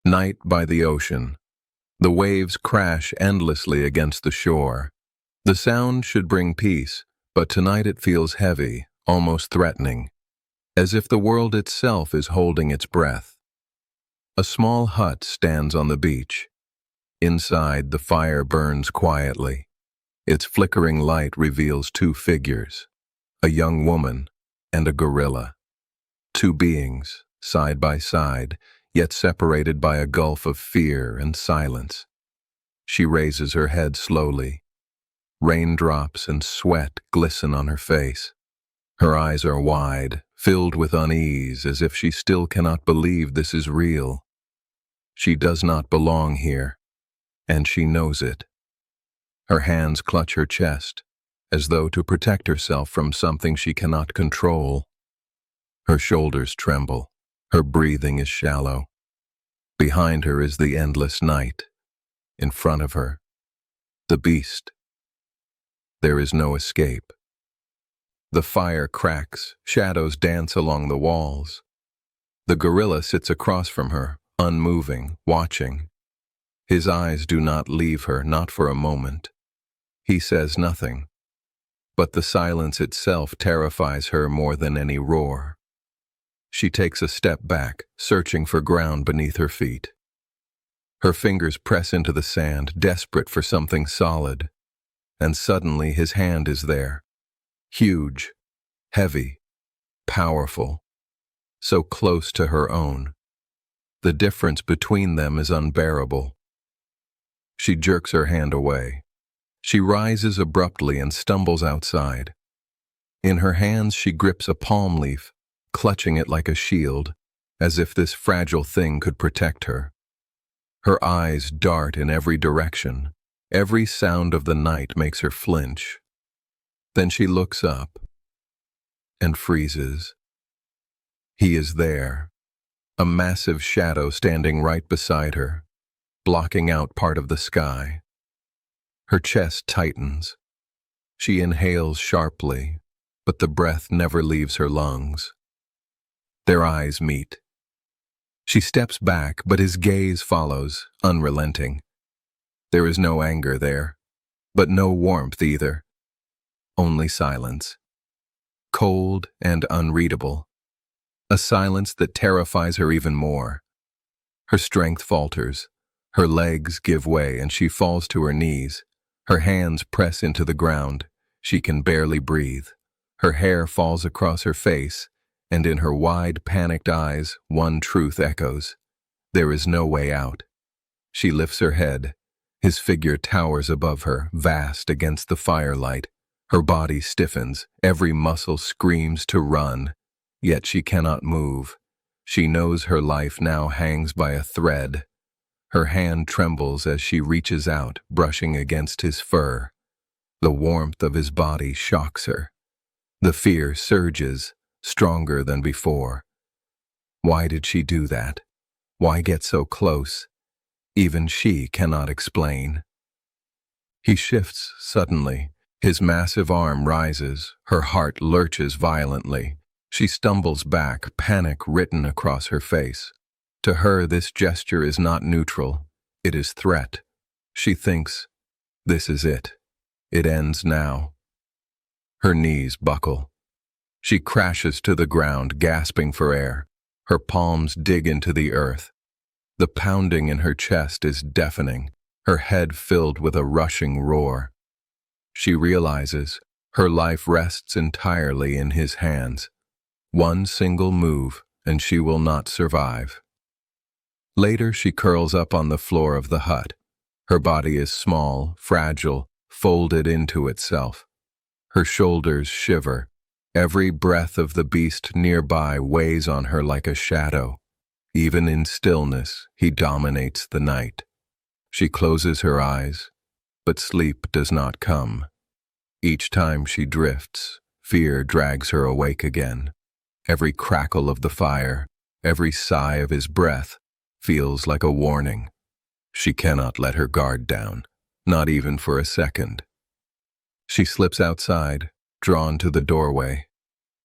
Night by the ocean. The waves crash endlessly against the shore. The sound should bring peace, but tonight it feels heavy, almost threatening, as if the world itself is holding its breath. A small hut stands on the beach. Inside, the fire burns quietly. Its flickering light reveals two figures, a young woman and a gorilla. Two beings, side by side, yet separated by a gulf of fear and silence. She raises her head slowly. Raindrops and sweat glisten on her face. Her eyes are wide, filled with unease, as if she still cannot believe this is real. She does not belong here, and she knows it. Her hands clutch her chest, as though to protect herself from something she cannot control. Her shoulders tremble. Her breathing is shallow. Behind her is the endless night. In front of her, the beast. There is no escape. The fire cracks, shadows dance along the walls. The gorilla sits across from her, unmoving, watching. His eyes do not leave her, not for a moment. He says nothing, but the silence itself terrifies her more than any roar. She takes a step back, searching for ground beneath her feet. Her fingers press into the sand, desperate for something solid. And suddenly his hand is there. Huge, heavy, powerful, so close to her own. The difference between them is unbearable. She jerks her hand away. She rises abruptly and stumbles outside. In her hands she grips a palm leaf, clutching it like a shield, as if this fragile thing could protect her. Her eyes dart in every direction. Every sound of the night makes her flinch. Then she looks up and freezes. He is there, a massive shadow standing right beside her, blocking out part of the sky. Her chest tightens. She inhales sharply, but the breath never leaves her lungs. Their eyes meet. She steps back, but his gaze follows, unrelenting. There is no anger there, but no warmth either. Only silence. Cold and unreadable. A silence that terrifies her even more. Her strength falters. Her legs give way and she falls to her knees. Her hands press into the ground. She can barely breathe. Her hair falls across her face, and in her wide, panicked eyes, one truth echoes. There is no way out. She lifts her head. His figure towers above her, vast against the firelight. Her body stiffens. Every muscle screams to run, yet she cannot move. She knows her life now hangs by a thread. Her hand trembles as she reaches out, brushing against his fur. The warmth of his body shocks her. The fear surges, stronger than before. Why did she do that? Why get so close? Even she cannot explain. He shifts suddenly. His massive arm rises. Her heart lurches violently. She stumbles back, panic written across her face. To her, this gesture is not neutral. It is threat. She thinks, this is it. It ends now. Her knees buckle. She crashes to the ground, gasping for air. Her palms dig into the earth. The pounding in her chest is deafening, her head filled with a rushing roar. She realizes her life rests entirely in his hands. One single move, and she will not survive. Later, she curls up on the floor of the hut. Her body is small, fragile, folded into itself. Her shoulders shiver. Every breath of the beast nearby weighs on her like a shadow. Even in stillness, he dominates the night. She closes her eyes, but sleep does not come. Each time she drifts, fear drags her awake again. Every crackle of the fire, every sigh of his breath, feels like a warning. She cannot let her guard down, not even for a second. She slips outside, drawn to the doorway.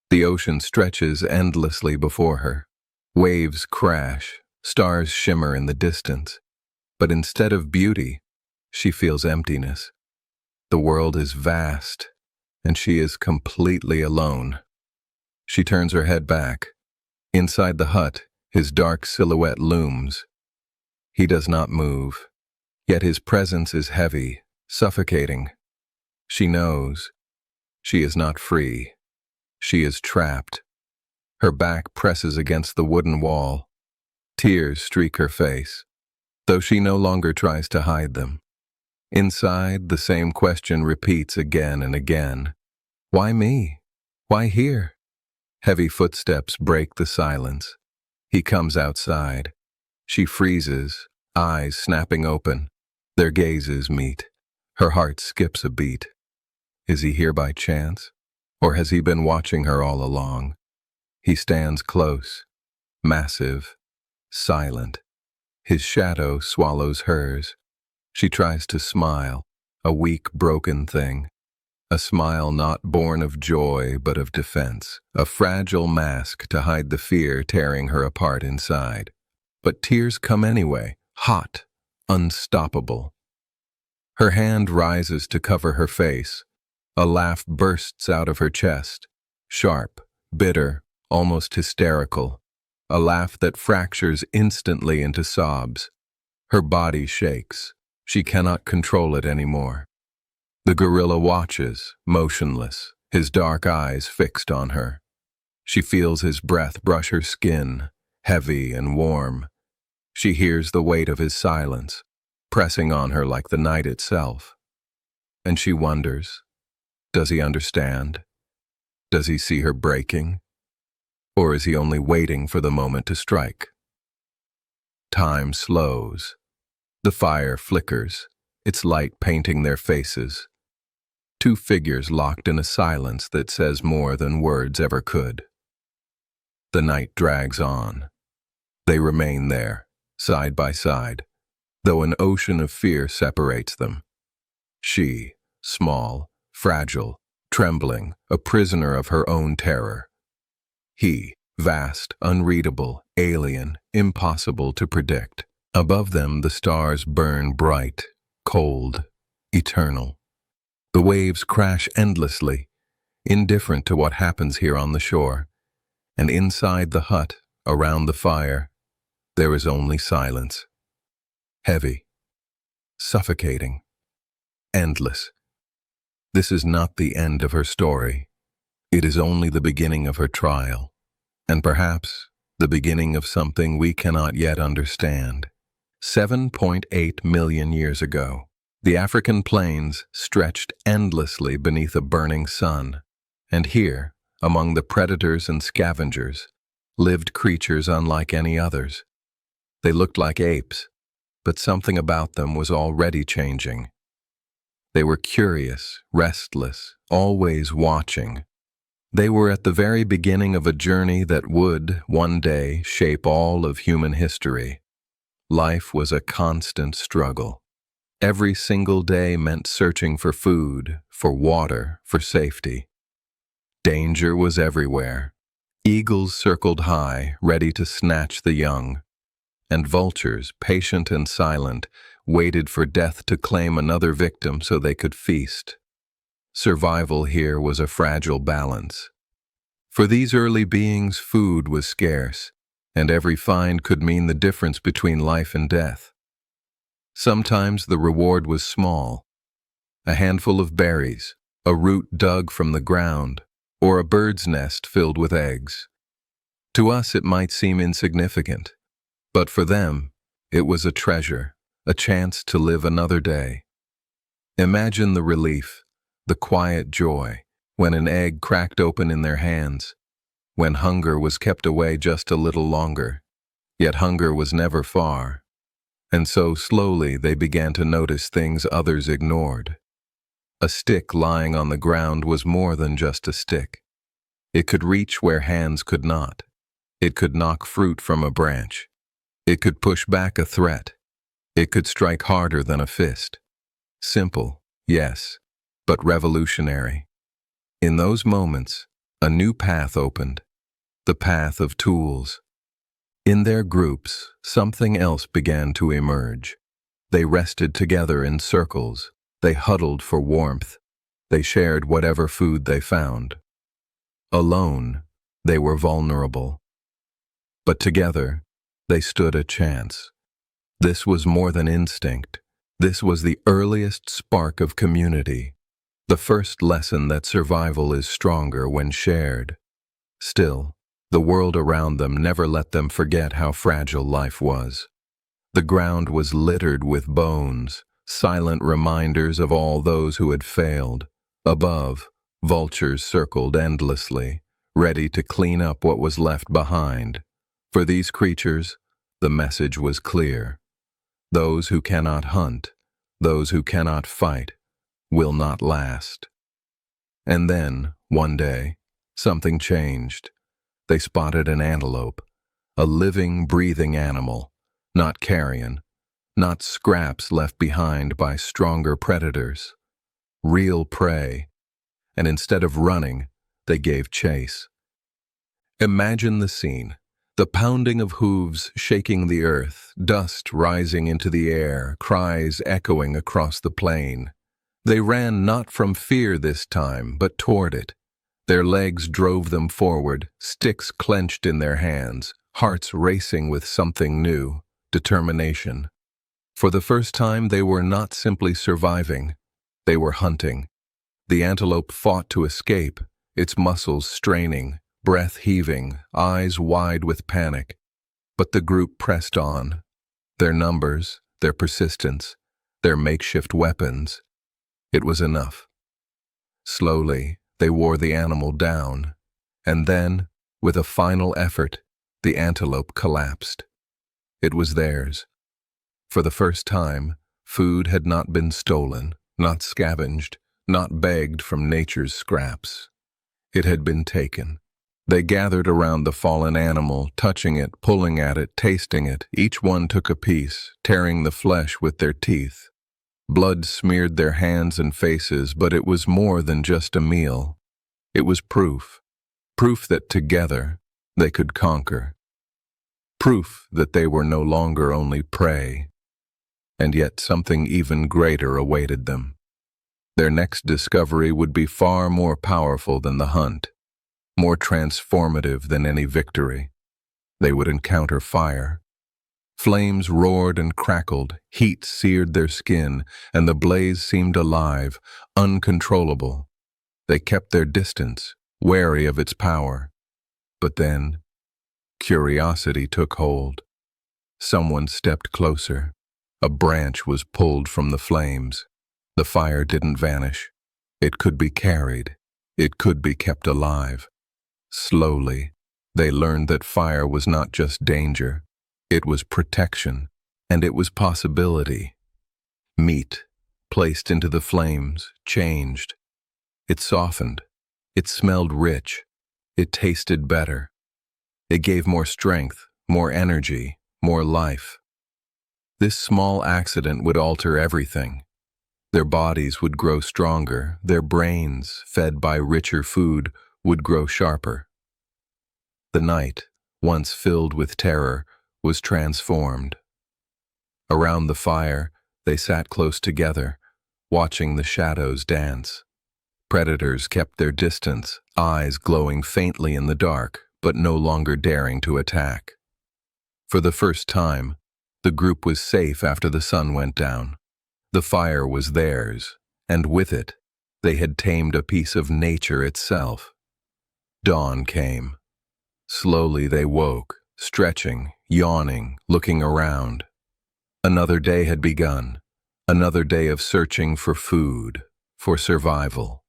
The ocean stretches endlessly before her. Waves crash, Stars shimmer in the distance, but instead of beauty, she feels emptiness. The world is vast, and she is completely alone. She turns her head back. Inside the hut, his dark silhouette looms. He does not move, yet his presence is heavy, suffocating. She knows. She is not free. She is trapped. Her back presses against the wooden wall. Tears streak her face, though she no longer tries to hide them. Inside, the same question repeats again and again. Why me? Why here? Heavy footsteps break the silence. He comes outside. She freezes, eyes snapping open. Their gazes meet. Her heart skips a beat. Is he here by chance? Or has he been watching her all along? He stands close, massive, silent. His shadow swallows hers. She tries to smile, a weak, broken thing. A smile not born of joy but of defense, a fragile mask to hide the fear tearing her apart inside. But tears come anyway, hot, unstoppable. Her hand rises to cover her face. A laugh bursts out of her chest, sharp, bitter, almost hysterical. A laugh that fractures instantly into sobs. Her body shakes. She cannot control it anymore. The gorilla watches, motionless, his dark eyes fixed on her. She feels his breath brush her skin, heavy and warm. She hears the weight of his silence, pressing on her like the night itself. And she wonders, does he understand? Does he see her breaking? Or is he only waiting for the moment to strike? Time slows. The fire flickers, its light painting their faces. Two figures locked in a silence that says more than words ever could. The night drags on. They remain there, side by side, though an ocean of fear separates them. She, small, fragile, trembling, a prisoner of her own terror. He, vast, unreadable, alien, impossible to predict. Above them the stars burn bright, cold, eternal. The waves crash endlessly, indifferent to what happens here on the shore. And inside the hut, around the fire, there is only silence. Heavy, suffocating, endless. This is not the end of her story. It is only the beginning of her trial, and perhaps the beginning of something we cannot yet understand. 7.8 million years ago, the African plains stretched endlessly beneath a burning sun, and here, among the predators and scavengers, lived creatures unlike any others. They looked like apes, but something about them was already changing. They were curious, restless, always watching. They were at the very beginning of a journey that would, one day, shape all of human history. Life was a constant struggle. Every single day meant searching for food, for water, for safety. Danger was everywhere. Eagles circled high, ready to snatch the young, and vultures, patient and silent, waited for death to claim another victim so they could feast. Survival here was a fragile balance. For these early beings, food was scarce, and every find could mean the difference between life and death. Sometimes the reward was small, a handful of berries, a root dug from the ground, or a bird's nest filled with eggs. To us it might seem insignificant, but for them it was a treasure, a chance to live another day. Imagine the relief, the quiet joy, when an egg cracked open in their hands, when hunger was kept away just a little longer, yet hunger was never far. And so slowly they began to notice things others ignored. A stick lying on the ground was more than just a stick. It could reach where hands could not. It could knock fruit from a branch. It could push back a threat. It could strike harder than a fist. Simple, yes, but revolutionary. In those moments, a new path opened, the path of tools. In their groups, something else began to emerge. They rested together in circles. They huddled for warmth. They shared whatever food they found. Alone, they were vulnerable. But together, they stood a chance. This was more than instinct. This was the earliest spark of community, the first lesson that survival is stronger when shared. Still, the world around them never let them forget how fragile life was. The ground was littered with bones, silent reminders of all those who had failed. Above, vultures circled endlessly, ready to clean up what was left behind. For these creatures, the message was clear. Those who cannot hunt, those who cannot fight, will not last. And then, one day, something changed. They spotted an antelope, a living, breathing animal, not carrion, not scraps left behind by stronger predators. Real prey, and instead of running, they gave chase. Imagine the scene. The pounding of hooves shaking the earth, dust rising into the air, cries echoing across the plain. They ran not from fear this time, but toward it. Their legs drove them forward, sticks clenched in their hands, hearts racing with something new, determination. For the first time, they were not simply surviving. They were hunting. The antelope fought to escape, its muscles straining, breath heaving, eyes wide with panic. But the group pressed on. Their numbers, their persistence, their makeshift weapons. It was enough. Slowly, they wore the animal down. And then, with a final effort, the antelope collapsed. It was theirs. For the first time, food had not been stolen, not scavenged, not begged from nature's scraps. It had been taken. They gathered around the fallen animal, touching it, pulling at it, tasting it. Each one took a piece, tearing the flesh with their teeth. Blood smeared their hands and faces, but it was more than just a meal. It was proof. Proof that together they could conquer. Proof that they were no longer only prey. And yet something even greater awaited them. Their next discovery would be far more powerful than the hunt, more transformative than any victory. They would encounter fire. Flames roared and crackled, heat seared their skin, and the blaze seemed alive, uncontrollable. They kept their distance, wary of its power. But then, curiosity took hold. Someone stepped closer. A branch was pulled from the flames. The fire didn't vanish. It could be carried. It could be kept alive. Slowly, they learned that fire was not just danger. It was protection, and it was possibility. Meat, placed into the flames, changed. It softened. It smelled rich. It tasted better. It gave more strength, more energy, more life. This small accident would alter everything. Their bodies would grow stronger, their brains, fed by richer food, would grow sharper. The night, once filled with terror, was transformed. Around the fire, they sat close together, watching the shadows dance. Predators kept their distance, eyes glowing faintly in the dark, but no longer daring to attack. For the first time, the group was safe after the sun went down. The fire was theirs, and with it, they had tamed a piece of nature itself. Dawn came. Slowly they woke, stretching, yawning, looking around. Another day had begun, another day of searching for food, for survival.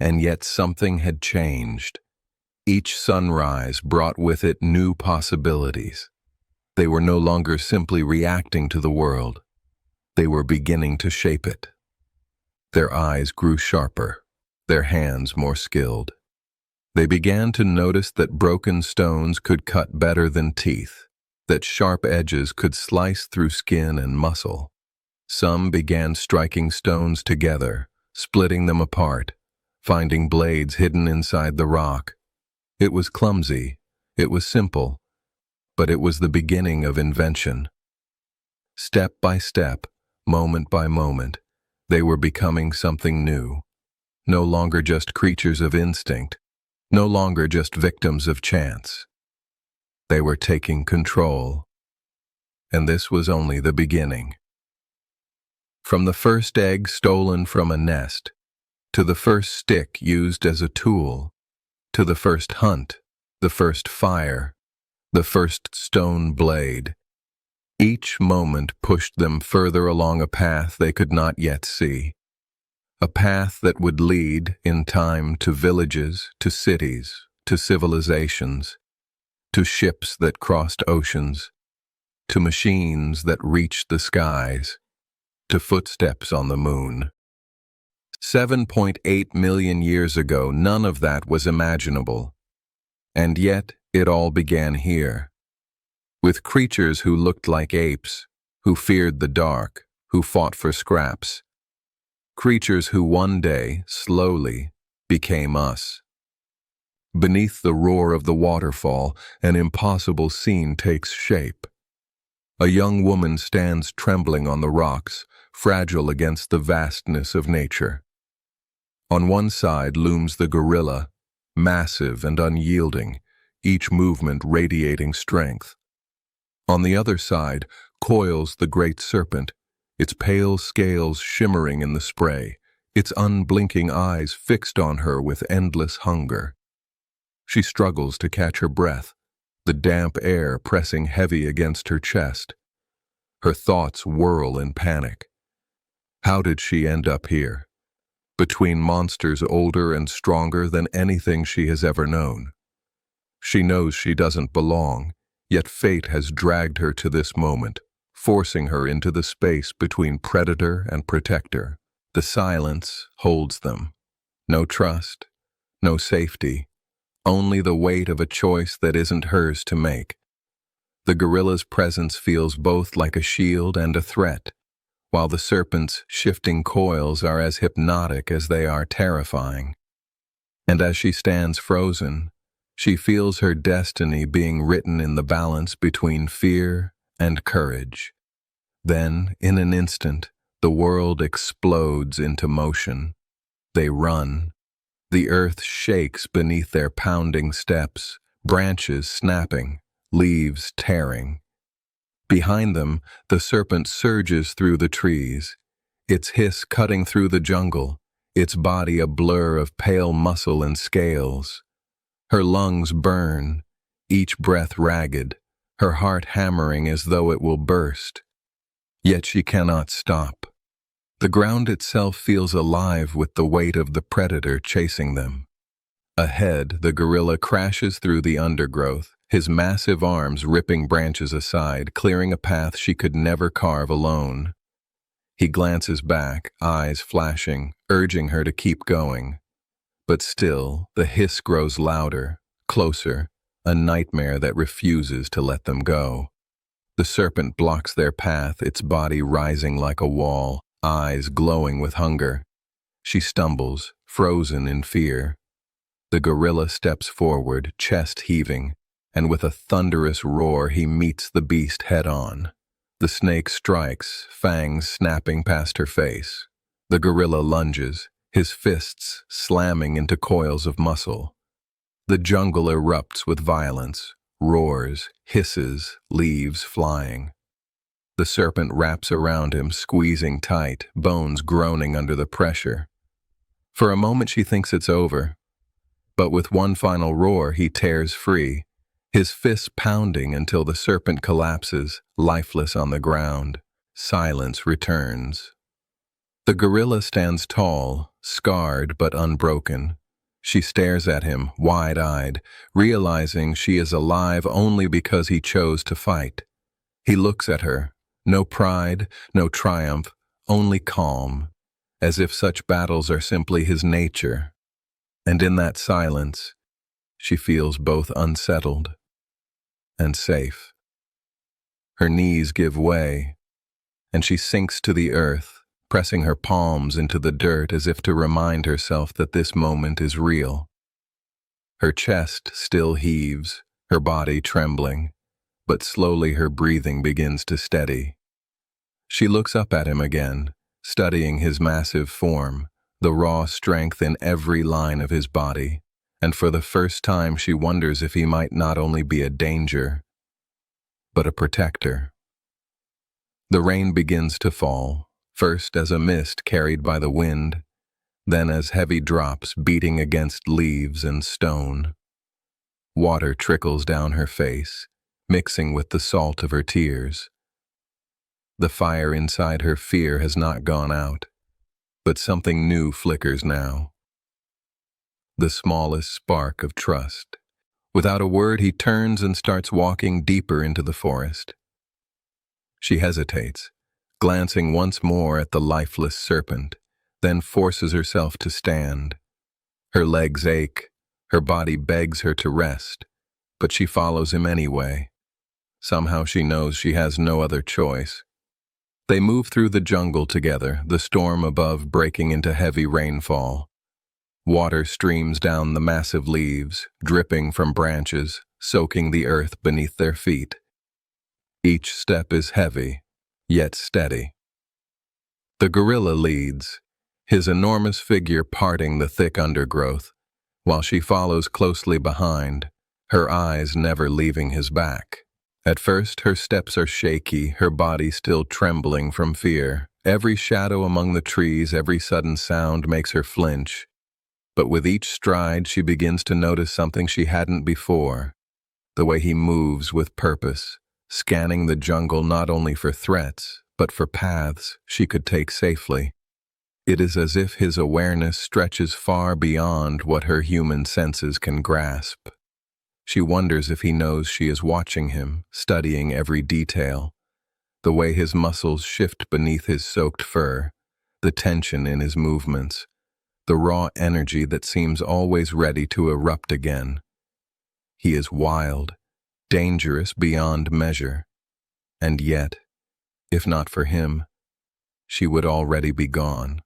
And yet something had changed. Each sunrise brought with it new possibilities. They were no longer simply reacting to the world. They were beginning to shape it. Their eyes grew sharper, their hands more skilled. They began to notice that broken stones could cut better than teeth, that sharp edges could slice through skin and muscle. Some began striking stones together, splitting them apart, finding blades hidden inside the rock. It was clumsy, it was simple, but it was the beginning of invention. Step by step, moment by moment, they were becoming something new. No longer just creatures of instinct, no longer just victims of chance. They were taking control. And this was only the beginning. From the first egg stolen from a nest, to the first stick used as a tool, to the first hunt, the first fire, the first stone blade, each moment pushed them further along a path they could not yet see. A path that would lead, in time, to villages, to cities, to civilizations, to ships that crossed oceans, to machines that reached the skies, to footsteps on the moon. 7.8 million years ago, none of that was imaginable. And yet, it all began here. With creatures who looked like apes, who feared the dark, who fought for scraps. Creatures who one day, slowly, became us. Beneath the roar of the waterfall, an impossible scene takes shape. A young woman stands trembling on the rocks, fragile against the vastness of nature. On one side looms the gorilla, massive and unyielding, each movement radiating strength. On the other side coils the great serpent, its pale scales shimmering in the spray, its unblinking eyes fixed on her with endless hunger. She struggles to catch her breath, the damp air pressing heavy against her chest. Her thoughts whirl in panic. How did she end up here? Between monsters older and stronger than anything she has ever known. She knows she doesn't belong, yet fate has dragged her to this moment, forcing her into the space between predator and protector. The silence holds them. No trust, no safety, only the weight of a choice that isn't hers to make. The gorilla's presence feels both like a shield and a threat, while the serpent's shifting coils are as hypnotic as they are terrifying. And as she stands frozen, she feels her destiny being written in the balance between fear and courage. Then, in an instant, the world explodes into motion. They run. The earth shakes beneath their pounding steps, branches snapping, leaves tearing. Behind them, the serpent surges through the trees, its hiss cutting through the jungle, its body a blur of pale muscle and scales. Her lungs burn, each breath ragged, her heart hammering as though it will burst. Yet she cannot stop. The ground itself feels alive with the weight of the predator chasing them. Ahead, the gorilla crashes through the undergrowth, his massive arms ripping branches aside, clearing a path she could never carve alone. He glances back, eyes flashing, urging her to keep going. But still, the hiss grows louder, closer, a nightmare that refuses to let them go. The serpent blocks their path, its body rising like a wall, eyes glowing with hunger. She stumbles, frozen in fear. The gorilla steps forward, chest heaving, and with a thunderous roar he meets the beast head-on. The snake strikes, fangs snapping past her face. The gorilla lunges, his fists slamming into coils of muscle. The jungle erupts with violence, roars, hisses, leaves flying. The serpent wraps around him, squeezing tight, bones groaning under the pressure. For a moment she thinks it's over, but with one final roar he tears free, his fists pounding until the serpent collapses, lifeless on the ground. Silence returns. The gorilla stands tall, scarred but unbroken. She stares at him, wide-eyed, realizing she is alive only because he chose to fight. He looks at her, no pride, no triumph, only calm, as if such battles are simply his nature. And in that silence, she feels both unsettled and safe. Her knees give way, and she sinks to the earth, pressing her palms into the dirt as if to remind herself that this moment is real. Her chest still heaves, her body trembling, but slowly her breathing begins to steady. She looks up at him again, studying his massive form, the raw strength in every line of his body, and for the first time she wonders if he might not only be a danger, but a protector. The rain begins to fall, first as a mist carried by the wind, then as heavy drops beating against leaves and stone. Water trickles down her face, mixing with the salt of her tears. The fire inside her fear has not gone out, but something new flickers now. The smallest spark of trust. Without a word, he turns and starts walking deeper into the forest. She hesitates, glancing once more at the lifeless serpent, then forces herself to stand. Her legs ache, her body begs her to rest, but she follows him anyway. Somehow she knows she has no other choice. They move through the jungle together, the storm above breaking into heavy rainfall. Water streams down the massive leaves, dripping from branches, soaking the earth beneath their feet. Each step is heavy, yet steady. The gorilla leads, his enormous figure parting the thick undergrowth, while she follows closely behind, her eyes never leaving his back. At first, her steps are shaky, her body still trembling from fear. Every shadow among the trees, every sudden sound makes her flinch. But with each stride, she begins to notice something she hadn't before. The way he moves with purpose, scanning the jungle not only for threats, but for paths she could take safely. It is as if his awareness stretches far beyond what her human senses can grasp. She wonders if he knows she is watching him, studying every detail. The way his muscles shift beneath his soaked fur, the tension in his movements, the raw energy that seems always ready to erupt again. He is wild, dangerous beyond measure. And yet, if not for him, she would already be gone.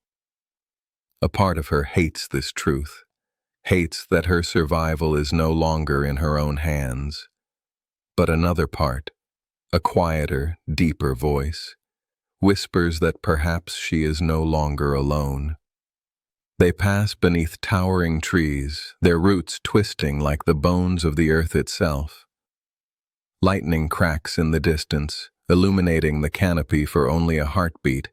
A part of her hates this truth, hates that her survival is no longer in her own hands. But another part, a quieter, deeper voice, whispers that perhaps she is no longer alone. They pass beneath towering trees, their roots twisting like the bones of the earth itself. Lightning cracks in the distance, illuminating the canopy for only a heartbeat,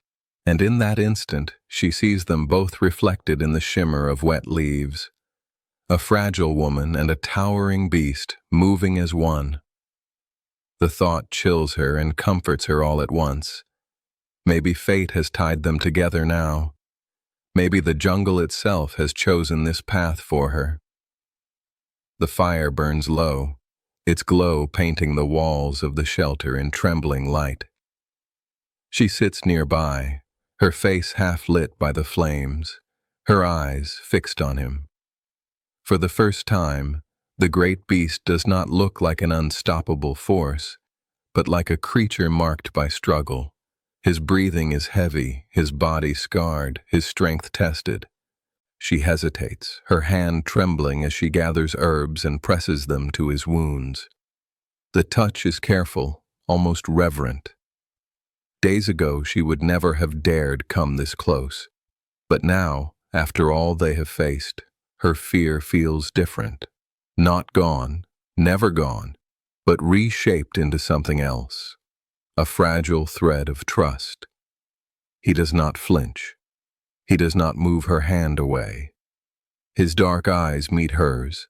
and in that instant she sees them both reflected in the shimmer of wet leaves. A fragile woman and a towering beast, moving as one. The thought chills her and comforts her all at once. Maybe fate has tied them together now. Maybe the jungle itself has chosen this path for her. The fire burns low, its glow painting the walls of the shelter in trembling light. She sits nearby, her face half lit by the flames, her eyes fixed on him. For the first time, the great beast does not look like an unstoppable force, but like a creature marked by struggle. His breathing is heavy, his body scarred, his strength tested. She hesitates, her hand trembling as she gathers herbs and presses them to his wounds. The touch is careful, almost reverent. Days ago, she would never have dared come this close. But now, after all they have faced, her fear feels different. Not gone, never gone, but reshaped into something else. A fragile thread of trust. He does not flinch. He does not move her hand away. His dark eyes meet hers,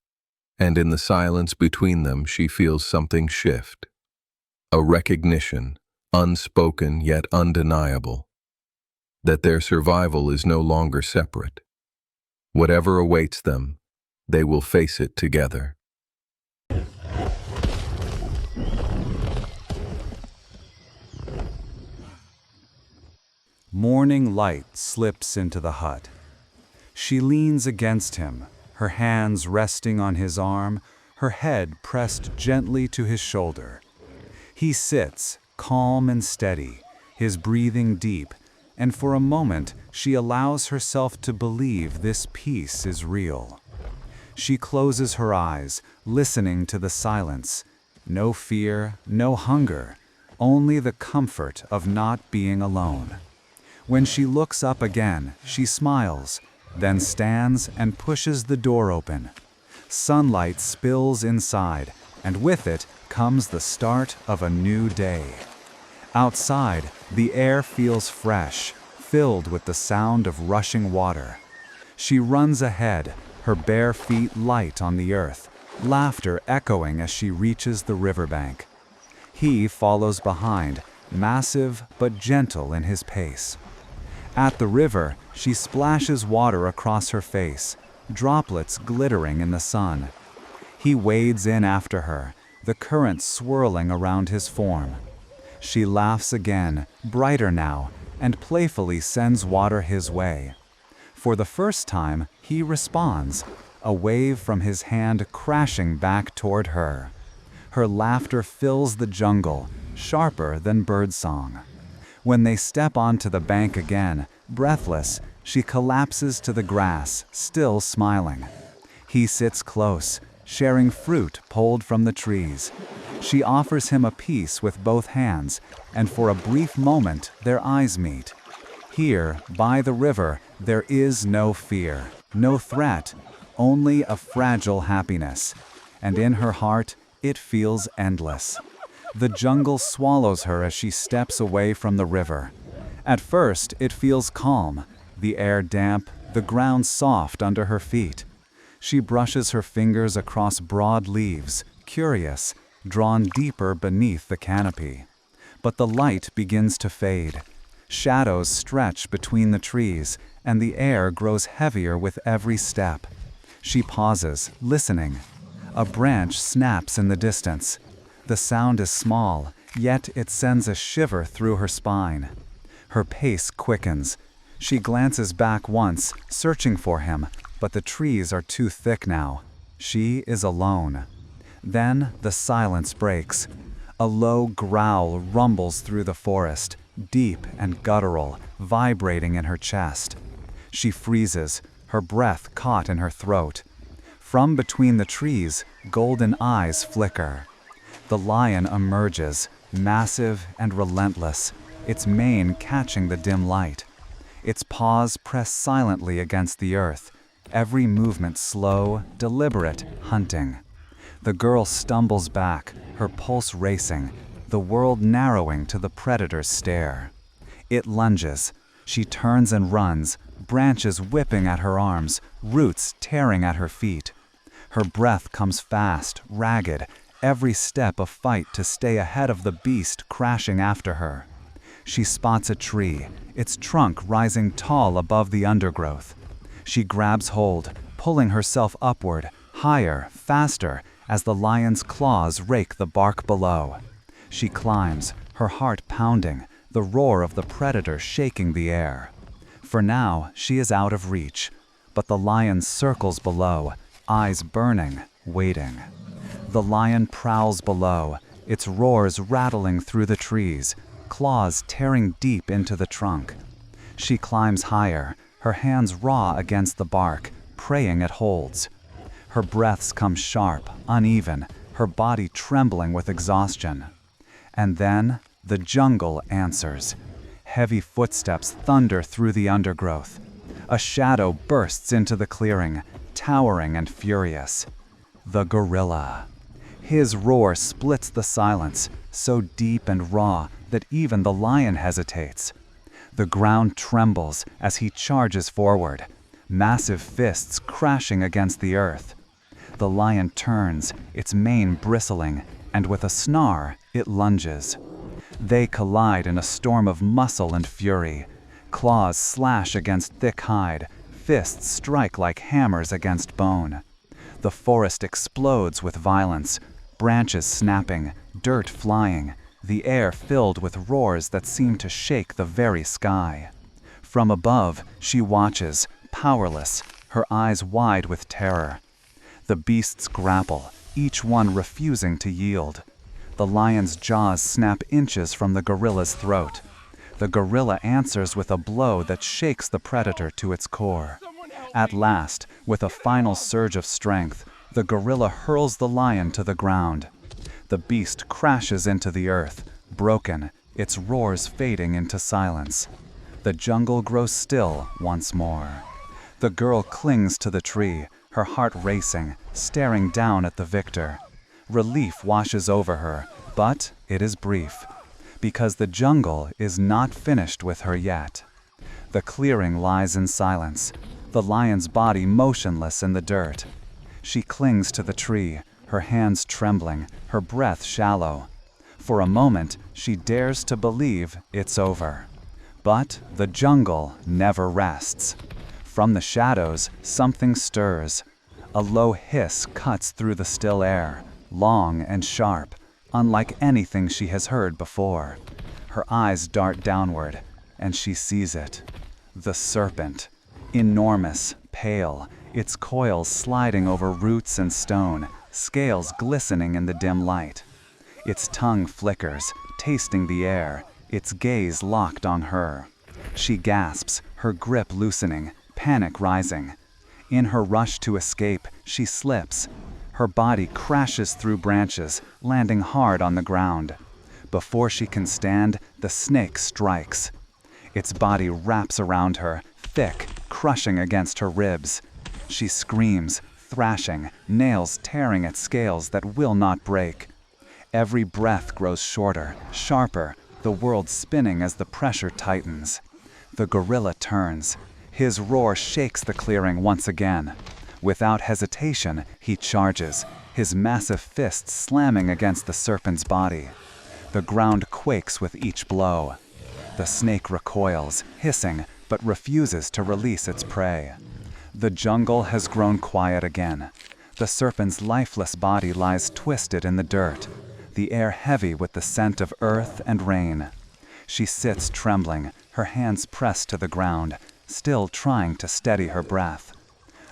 and in the silence between them she feels something shift. A recognition, unspoken yet undeniable, that their survival is no longer separate. Whatever awaits them, they will face it together. Morning light slips into the hut. She leans against him, her hands resting on his arm, her head pressed gently to his shoulder. He sits, calm and steady, his breathing deep, and for a moment she allows herself to believe this peace is real. She closes her eyes, listening to the silence, No fear, no hunger, only the comfort of not being alone. When she looks up again, she smiles, then stands and pushes the door open. Sunlight spills inside, and with it comes the start of a new day. Outside, the air feels fresh, filled with the sound of rushing water. She runs ahead, her bare feet light on the earth, laughter echoing as she reaches the riverbank. He follows behind, massive but gentle in his pace. At the river, she splashes water across her face, droplets glittering in the sun. He wades in after her, the current swirling around his form. She laughs again, brighter now, and playfully sends water his way. For the first time, he responds, a wave from his hand crashing back toward her. Her laughter fills the jungle, sharper than birdsong. When they step onto the bank again, breathless, she collapses to the grass, still smiling. He sits close, sharing fruit pulled from the trees. She offers him a piece with both hands, and for a brief moment their eyes meet. Here, by the river, there is no fear, no threat, only a fragile happiness. And in her heart, it feels endless. The jungle swallows her as she steps away from the river. At first, it feels calm, the air damp, the ground soft under her feet. She brushes her fingers across broad leaves, curious, drawn deeper beneath the canopy. But the light begins to fade. Shadows stretch between the trees, and the air grows heavier with every step. She pauses, listening. A branch snaps in the distance. The sound is small, yet it sends a shiver through her spine. Her pace quickens. She glances back once, searching for him, but the trees are too thick now. She is alone. Then the silence breaks. A low growl rumbles through the forest, deep and guttural, vibrating in her chest. She freezes, her breath caught in her throat. From between the trees, golden eyes flicker. The lion emerges, massive and relentless, its mane catching the dim light. Its paws press silently against the earth, every movement slow, deliberate, hunting. The girl stumbles back, her pulse racing, the world narrowing to the predator's stare. It lunges. She turns and runs, branches whipping at her arms, roots tearing at her feet. Her breath comes fast, ragged, every step a fight to stay ahead of the beast crashing after her. She spots a tree, its trunk rising tall above the undergrowth. She grabs hold, pulling herself upward, higher, faster, as the lion's claws rake the bark below. She climbs, her heart pounding, the roar of the predator shaking the air. For now, she is out of reach, but the lion circles below, eyes burning, waiting. The lion prowls below, its roars rattling through the trees, claws tearing deep into the trunk. She climbs higher, her hands raw against the bark, praying it holds. Her breaths come sharp, uneven, her body trembling with exhaustion. And then, the jungle answers. Heavy footsteps thunder through the undergrowth. A shadow bursts into the clearing, towering and furious. The gorilla. His roar splits the silence, so deep and raw that even the lion hesitates. The ground trembles as he charges forward, massive fists crashing against the earth. The lion turns, its mane bristling, and with a snarl, it lunges. They collide in a storm of muscle and fury. Claws slash against thick hide, fists strike like hammers against bone. The forest explodes with violence, branches snapping, dirt flying, the air filled with roars that seem to shake the very sky. From above, she watches, powerless, her eyes wide with terror. The beasts grapple, each one refusing to yield. The lion's jaws snap inches from the gorilla's throat. The gorilla answers with a blow that shakes the predator to its core. At last, with a final surge of strength, the gorilla hurls the lion to the ground. The beast crashes into the earth, broken, its roars fading into silence. The jungle grows still once more. The girl clings to the tree, her heart racing, staring down at the victor. Relief washes over her, but it is brief, because the jungle is not finished with her yet. The clearing lies in silence, the lion's body motionless in the dirt. She clings to the tree, her hands trembling, her breath shallow. For a moment, she dares to believe it's over. But the jungle never rests. From the shadows, something stirs. A low hiss cuts through the still air, long and sharp, unlike anything she has heard before. Her eyes dart downward, and she sees it. The serpent. Enormous, pale, its coils sliding over roots and stone, scales glistening in the dim light. Its tongue flickers, tasting the air, its gaze locked on her. She gasps, her grip loosening, panic rising. In her rush to escape, she slips. Her body crashes through branches, landing hard on the ground. Before she can stand, the snake strikes. Its body wraps around her, thick, crushing against her ribs. She screams, thrashing, nails tearing at scales that will not break. Every breath grows shorter, sharper, the world spinning as the pressure tightens. The gorilla turns. His roar shakes the clearing once again. Without hesitation, he charges, his massive fists slamming against the serpent's body. The ground quakes with each blow. The snake recoils, hissing, but refuses to release its prey. The jungle has grown quiet again. The serpent's lifeless body lies twisted in the dirt, the air heavy with the scent of earth and rain. She sits trembling, her hands pressed to the ground, still trying to steady her breath.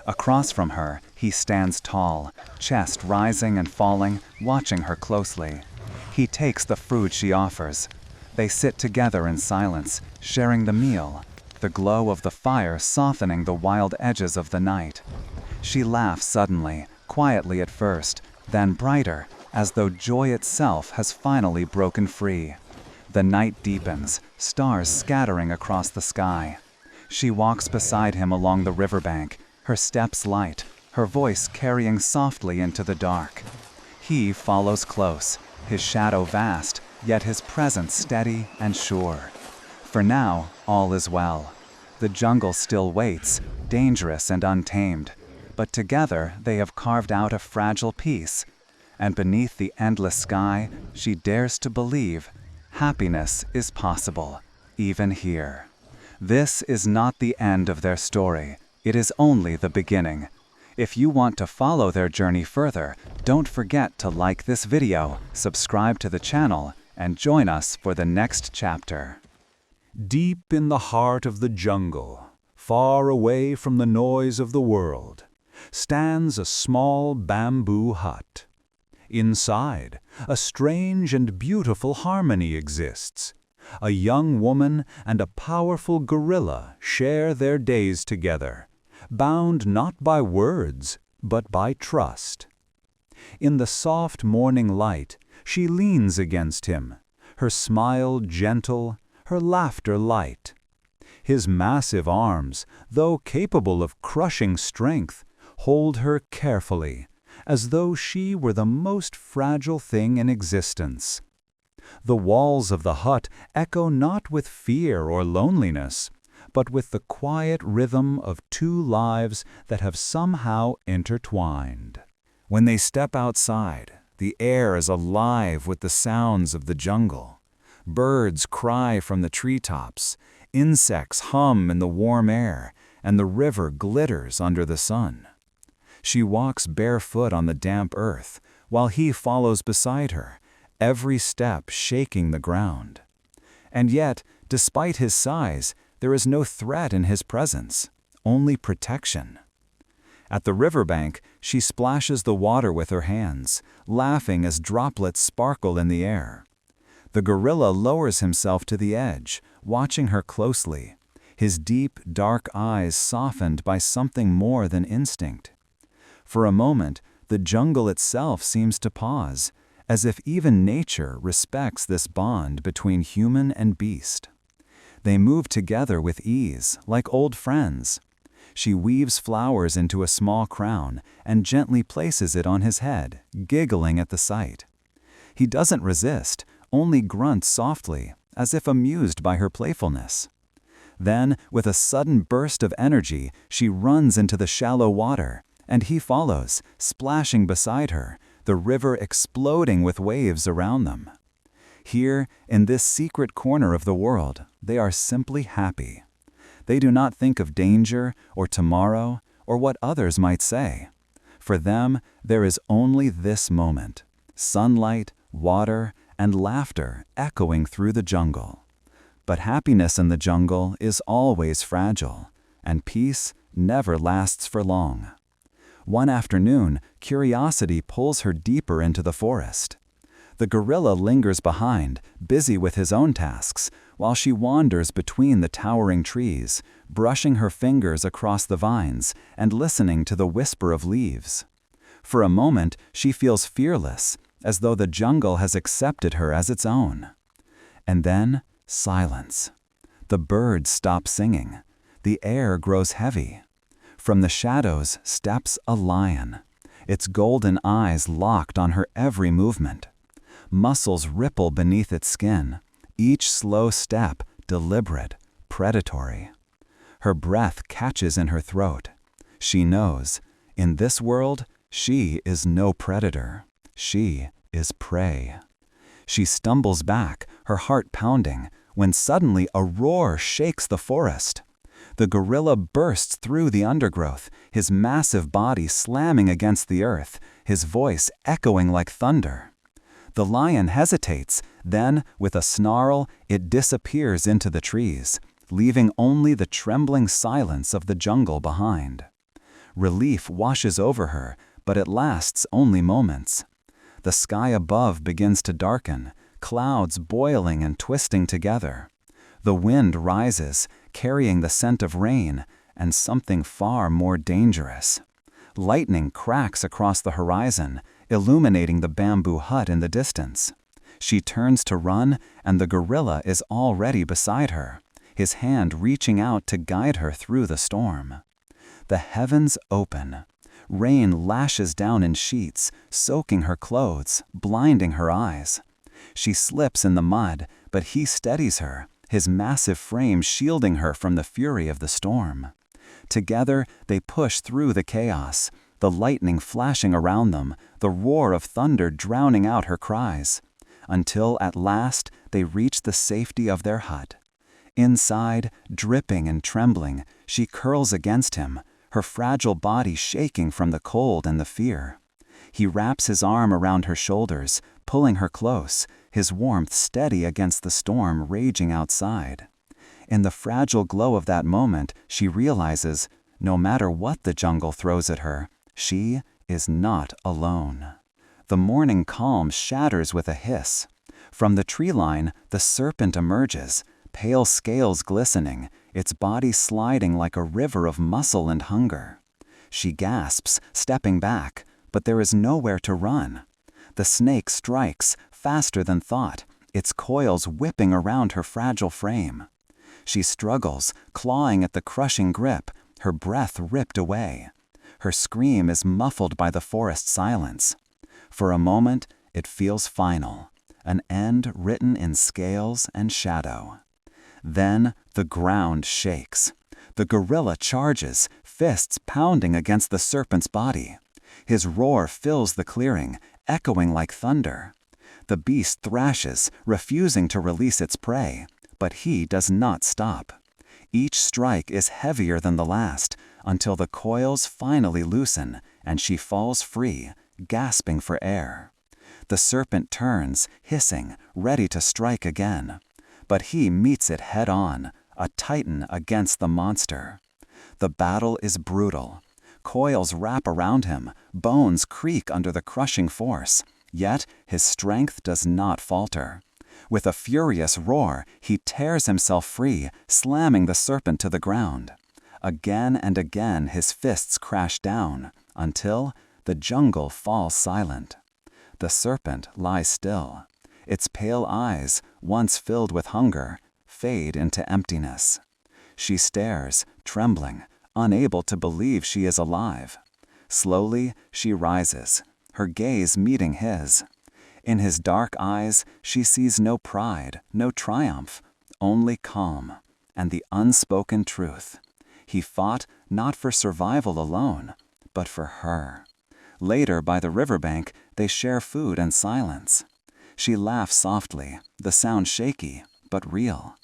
Across from her, he stands tall, chest rising and falling, watching her closely. He takes the food she offers. They sit together in silence, sharing the meal, the glow of the fire softening the wild edges of the night. She laughs suddenly, quietly at first, then brighter, as though joy itself has finally broken free. The night deepens, stars scattering across the sky. She walks beside him along the riverbank, her steps light, her voice carrying softly into the dark. He follows close, his shadow vast, yet his presence steady and sure. For now, all is well. The jungle still waits, dangerous and untamed, but together they have carved out a fragile peace, and beneath the endless sky, she dares to believe happiness is possible, even here. This is not the end of their story. It is only the beginning. If you want to follow their journey further, don't forget to like this video, subscribe to the channel, and join us for the next chapter. Deep in the heart of the jungle, far away from the noise of the world, stands a small bamboo hut. Inside, a strange and beautiful harmony exists. A young woman and a powerful gorilla share their days together, bound not by words, but by trust. In the soft morning light, she leans against him, her smile gentle, her laughter light. His massive arms, though capable of crushing strength, hold her carefully, as though she were the most fragile thing in existence. The walls of the hut echo not with fear or loneliness, but with the quiet rhythm of two lives that have somehow intertwined. When they step outside, the air is alive with the sounds of the jungle. Birds cry from the treetops, insects hum in the warm air, and the river glitters under the sun. She walks barefoot on the damp earth, while he follows beside her, every step shaking the ground. And yet, despite his size, there is no threat in his presence, only protection. At the riverbank, she splashes the water with her hands, laughing as droplets sparkle in the air. The gorilla lowers himself to the edge, watching her closely, his deep, dark eyes softened by something more than instinct. For a moment, the jungle itself seems to pause, as if even nature respects this bond between human and beast. They move together with ease, like old friends. She weaves flowers into a small crown and gently places it on his head, giggling at the sight. He doesn't resist, only grunts softly, as if amused by her playfulness. Then, with a sudden burst of energy, she runs into the shallow water, and he follows, splashing beside her, the river exploding with waves around them. Here, in this secret corner of the world, they are simply happy. They do not think of danger, or tomorrow, or what others might say. For them, there is only this moment: sunlight, water, and laughter echoing through the jungle. But happiness in the jungle is always fragile, and peace never lasts for long. One afternoon, curiosity pulls her deeper into the forest. The gorilla lingers behind, busy with his own tasks, while she wanders between the towering trees, brushing her fingers across the vines and listening to the whisper of leaves. For a moment, she feels fearless, as though the jungle has accepted her as its own. And then, silence. The birds stop singing. The air grows heavy. From the shadows steps a lion, its golden eyes locked on her every movement. Muscles ripple beneath its skin, each slow step deliberate, predatory. Her breath catches in her throat. She knows, in this world, she is no predator. She is prey. She stumbles back, her heart pounding, when suddenly a roar shakes the forest. The gorilla bursts through the undergrowth, his massive body slamming against the earth, his voice echoing like thunder. The lion hesitates, then, with a snarl, it disappears into the trees, leaving only the trembling silence of the jungle behind. Relief washes over her, but it lasts only moments. The sky above begins to darken, clouds boiling and twisting together. The wind rises, carrying the scent of rain and something far more dangerous. Lightning cracks across the horizon, illuminating the bamboo hut in the distance. She turns to run, and the gorilla is already beside her, his hand reaching out to guide her through the storm. The heavens open. Rain lashes down in sheets, soaking her clothes, blinding her eyes. She slips in the mud, but he steadies her, his massive frame shielding her from the fury of the storm. Together, they push through the chaos, the lightning flashing around them, the roar of thunder drowning out her cries, until at last they reach the safety of their hut. Inside, dripping and trembling, she curls against him, her fragile body shaking from the cold and the fear. He wraps his arm around her shoulders, pulling her close, his warmth steady against the storm raging outside. In the fragile glow of that moment, she realizes, no matter what the jungle throws at her, she is not alone. The morning calm shatters with a hiss. From the tree line, the serpent emerges, pale scales glistening, its body sliding like a river of muscle and hunger. She gasps, stepping back, but there is nowhere to run. The snake strikes, faster than thought, its coils whipping around her fragile frame. She struggles, clawing at the crushing grip, her breath ripped away. Her scream is muffled by the forest silence. For a moment, it feels final, an end written in scales and shadow. Then the ground shakes. The gorilla charges, fists pounding against the serpent's body. His roar fills the clearing, echoing like thunder. The beast thrashes, refusing to release its prey, but he does not stop. Each strike is heavier than the last, until the coils finally loosen and she falls free, gasping for air. The serpent turns, hissing, ready to strike again. But he meets it head-on, a titan against the monster. The battle is brutal. Coils wrap around him, bones creak under the crushing force, yet his strength does not falter. With a furious roar, he tears himself free, slamming the serpent to the ground. Again and again his fists crash down, until the jungle falls silent. The serpent lies still. Its pale eyes, once filled with hunger, fade into emptiness. She stares, trembling, unable to believe she is alive. Slowly, she rises, her gaze meeting his. In his dark eyes, she sees no pride, no triumph, only calm, and the unspoken truth. He fought not for survival alone, but for her. Later, by the riverbank, they share food and silence. She laughs softly, the sound shaky, but real.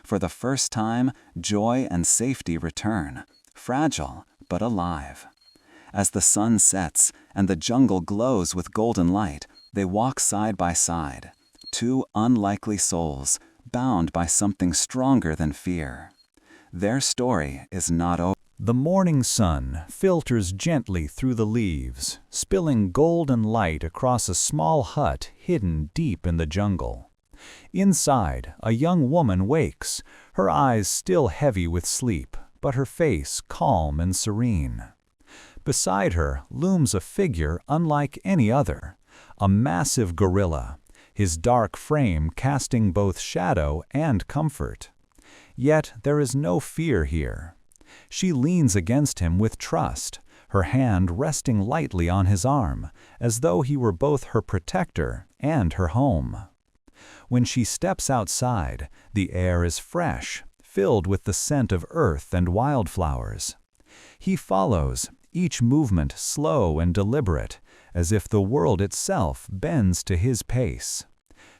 For the first time, joy and safety return, fragile, but alive. As the sun sets and the jungle glows with golden light, they walk side by side, two unlikely souls, bound by something stronger than fear. Their story is not over. The morning sun filters gently through the leaves, spilling golden light across a small hut hidden deep in the jungle. Inside, a young woman wakes, her eyes still heavy with sleep, but her face calm and serene. Beside her looms a figure unlike any other, a massive gorilla, his dark frame casting both shadow and comfort. Yet there is no fear here. She leans against him with trust, her hand resting lightly on his arm, as though he were both her protector and her home. When she steps outside, the air is fresh, filled with the scent of earth and wildflowers. He follows, each movement slow and deliberate, as if the world itself bends to his pace.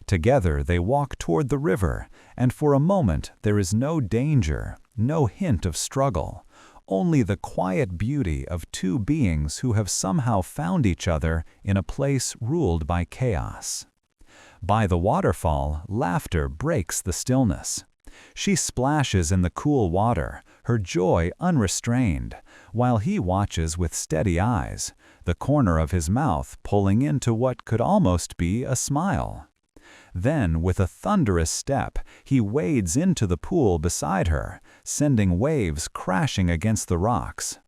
Together they walk toward the river, and for a moment there is no danger, no hint of struggle, only the quiet beauty of two beings who have somehow found each other in a place ruled by chaos. By the waterfall, laughter breaks the stillness. She splashes in the cool water, her joy unrestrained, while he watches with steady eyes, the corner of his mouth pulling into what could almost be a smile. Then, with a thunderous step, he wades into the pool beside her, sending waves crashing against the rocks.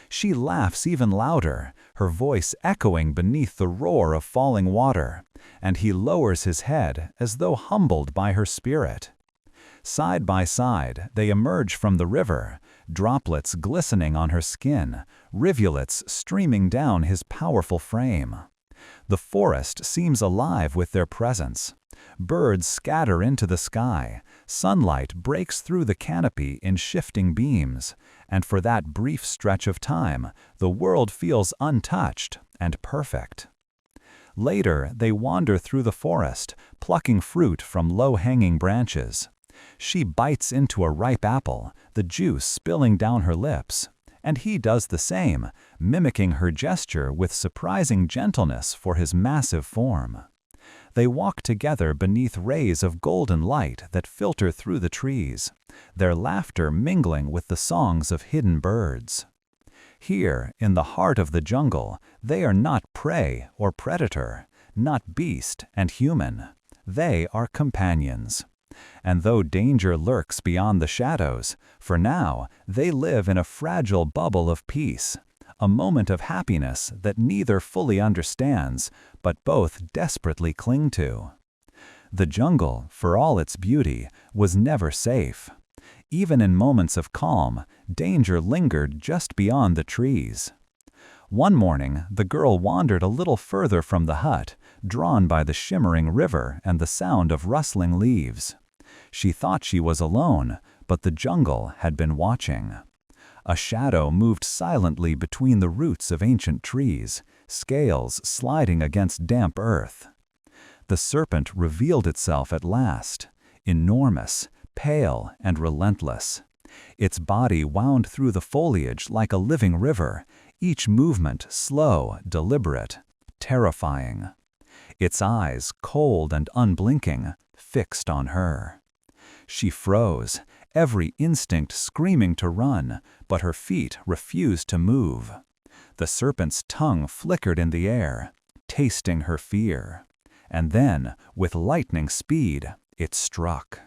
She laughs even louder, her voice echoing beneath the roar of falling water, and he lowers his head as though humbled by her spirit. Side by side, they emerge from the river, droplets glistening on her skin, rivulets streaming down his powerful frame. The forest seems alive with their presence. Birds scatter into the sky, sunlight breaks through the canopy in shifting beams, and for that brief stretch of time, the world feels untouched and perfect. Later, they wander through the forest, plucking fruit from low-hanging branches. She bites into a ripe apple, the juice spilling down her lips, and he does the same, mimicking her gesture with surprising gentleness for his massive form. They walk together beneath rays of golden light that filter through the trees, their laughter mingling with the songs of hidden birds. Here, in the heart of the jungle, they are not prey or predator, not beast and human. They are companions. And though danger lurks beyond the shadows, for now they live in a fragile bubble of peace, a moment of happiness that neither fully understands, but both desperately cling to. The jungle, for all its beauty, was never safe. Even in moments of calm, danger lingered just beyond the trees. One morning, the girl wandered a little further from the hut, drawn by the shimmering river and the sound of rustling leaves. She thought she was alone, but the jungle had been watching. A shadow moved silently between the roots of ancient trees, scales sliding against damp earth. The serpent revealed itself at last, enormous, pale, and relentless. Its body wound through the foliage like a living river, each movement slow, deliberate, terrifying. Its eyes, cold and unblinking, fixed on her. She froze, every instinct screaming to run, but her feet refused to move. The serpent's tongue flickered in the air, tasting her fear. And then, with lightning speed, it struck.